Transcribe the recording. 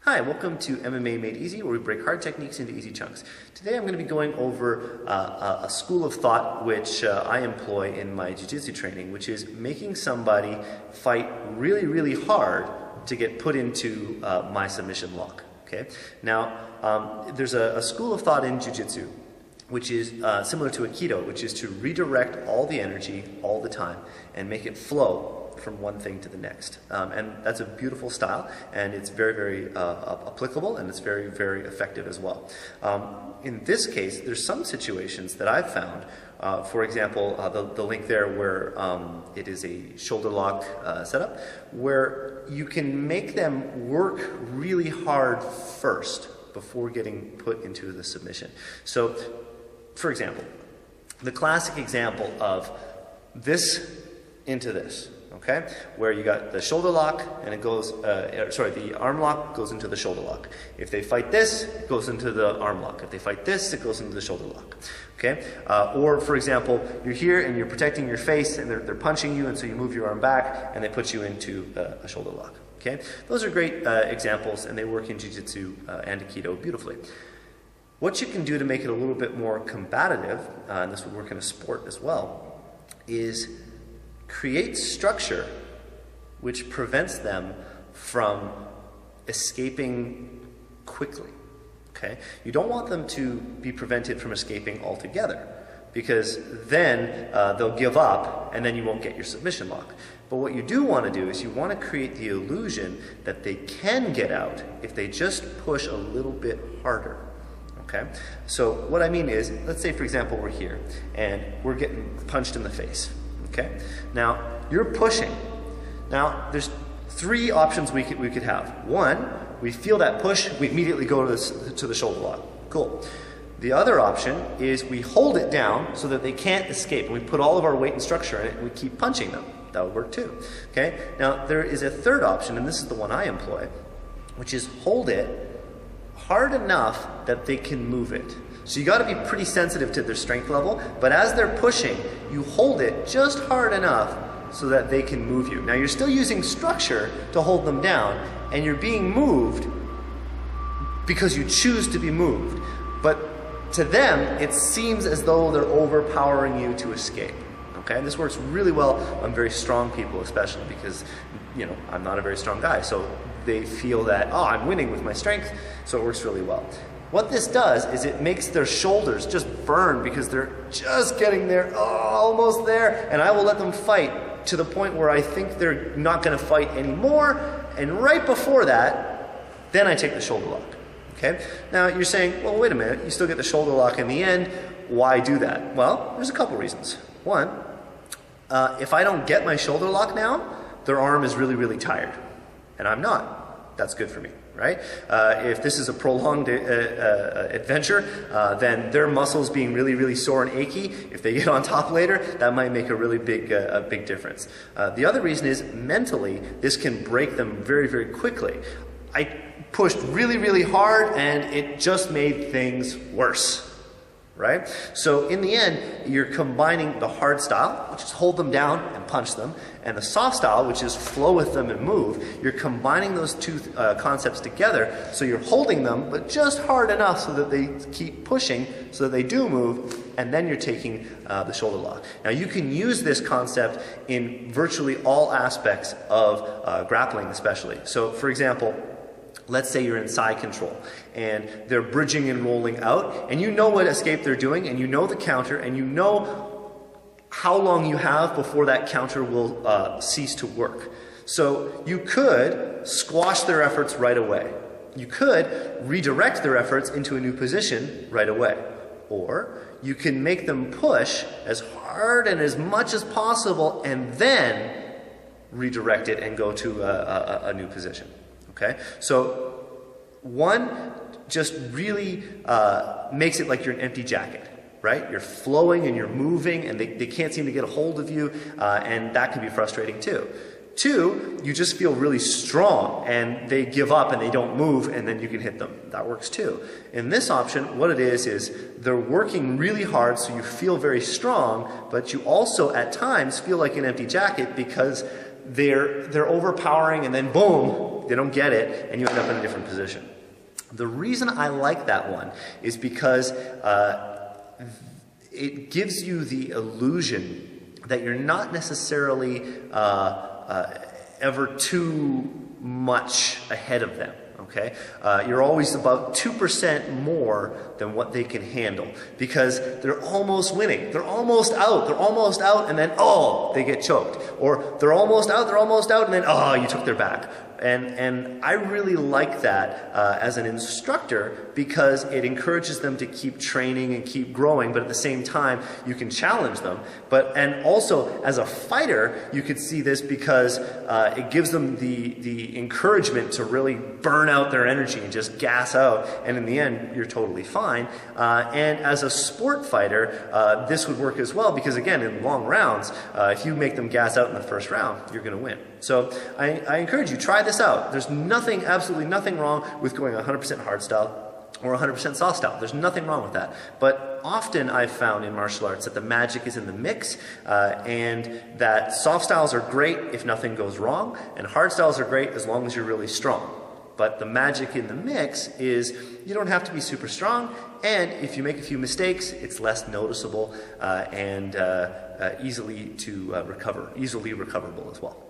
Hi, welcome to MMA Made Easy, where we break hard techniques into easy chunks. Today I'm going to be going over a school of thought which I employ in my jiu-jitsu training, which is making somebody fight really, really hard to get put into my submission lock. Okay? Now, there's a school of thought in jiu-jitsu which is similar to Aikido, which is to redirect all the energy all the time and make it flow from one thing to the next. And that's a beautiful style, and it's very, very applicable, and it's very, very effective as well. In this case, there's some situations that I've found, for example, the link there where it is a shoulder lock setup, where you can make them work really hard first before getting put into the submission. So, for example, the classic example of this into this, okay? Where you got the shoulder lock and it goes, the arm lock goes into the shoulder lock. If they fight this, it goes into the arm lock. If they fight this, it goes into the shoulder lock, okay? Or, for example, you're here and you're protecting your face and they're punching you, and so you move your arm back and they put you into a shoulder lock, okay? Those are great examples, and they work in jiu-jitsu and Aikido beautifully. What you can do to make it a little bit more combative, and this would work in a sport as well, is create structure which prevents them from escaping quickly. Okay? You don't want them to be prevented from escaping altogether, because then they'll give up and then you won't get your submission lock. But what you do want to do is you want to create the illusion that they can get out if they just push a little bit harder. Okay? So what I mean is, let's say for example we're here and we're getting punched in the face. Okay? Now, you're pushing. Now, there's three options we could have. One, we feel that push, we immediately go to the shoulder lock. Cool. The other option is we hold it down so that they can't escape, and we put all of our weight and structure in it, and we keep punching them. That would work too. Okay? Now, there is a third option, and this is the one I employ, which is hold it hard enough that they can move it. So you got to be pretty sensitive to their strength level, but as they're pushing, you hold it just hard enough so that they can move you. Now you're still using structure to hold them down, and you're being moved because you choose to be moved. But to them, it seems as though they're overpowering you to escape. Okay, and this works really well on very strong people, especially because, you know, I'm not a very strong guy, so they feel that, oh, I'm winning with my strength, so it works really well. What this does is it makes their shoulders just burn because they're just getting there, oh, almost there, and I will let them fight to the point where I think they're not going to fight anymore, and right before that, then I take the shoulder lock. Okay? Now you're saying, well, wait a minute, you still get the shoulder lock in the end, why do that? Well, there's a couple reasons. One, if I don't get my shoulder lock now, their arm is really, really tired, and I'm not. That's good for me. Right? If this is a prolonged adventure, then their muscles being really, really sore and achy, if they get on top later, that might make a really big difference. The other reason is mentally, this can break them very, very quickly. I pushed really, really hard and it just made things worse. Right? So in the end, you're combining the hard style, which is hold them down and punch them, and the soft style, which is flow with them and move. You're combining those two concepts together, so you're holding them, but just hard enough so that they keep pushing, so that they do move, and then you're taking the shoulder lock. Now you can use this concept in virtually all aspects of grappling especially. So for example, let's say you're in side control and they're bridging and rolling out, and you know what escape they're doing, and you know the counter, and you know how long you have before that counter will cease to work. So you could squash their efforts right away. You could redirect their efforts into a new position right away. Or you can make them push as hard and as much as possible and then redirect it and go to a new position. Okay, so one just really makes it like you're an empty jacket, right? You're flowing and you're moving and they can't seem to get a hold of you, and that can be frustrating too. Two, you just feel really strong and they give up and they don't move, and then you can hit them. That works too. In this option, what it is they're working really hard, so you feel very strong, but you also at times feel like an empty jacket because they're overpowering, and then boom, they don't get it, and you end up in a different position. The reason I like that one is because it gives you the illusion that you're not necessarily ever too much ahead of them. Okay, you're always about 2% more than what they can handle, because they're almost winning, they're almost out, and then they get choked, or they're almost out, and then you took their back. And I really like that as an instructor, because it encourages them to keep training and keep growing, but at the same time you can challenge them. And also as a fighter, you could see this because it gives them the encouragement to really burn out their energy and just gas out, and in the end you're totally fine. And as a sport fighter, this would work as well, because again, in long rounds, if you make them gas out in the first round, you're going to win. So I encourage you, try this out. There's absolutely nothing wrong with going 100% hard style or 100% soft style. There's nothing wrong with that. But often I've found in martial arts that the magic is in the mix, and that soft styles are great if nothing goes wrong, and hard styles are great as long as you're really strong. But the magic in the mix is you don't have to be super strong, and if you make a few mistakes, it's less noticeable and easily recoverable as well.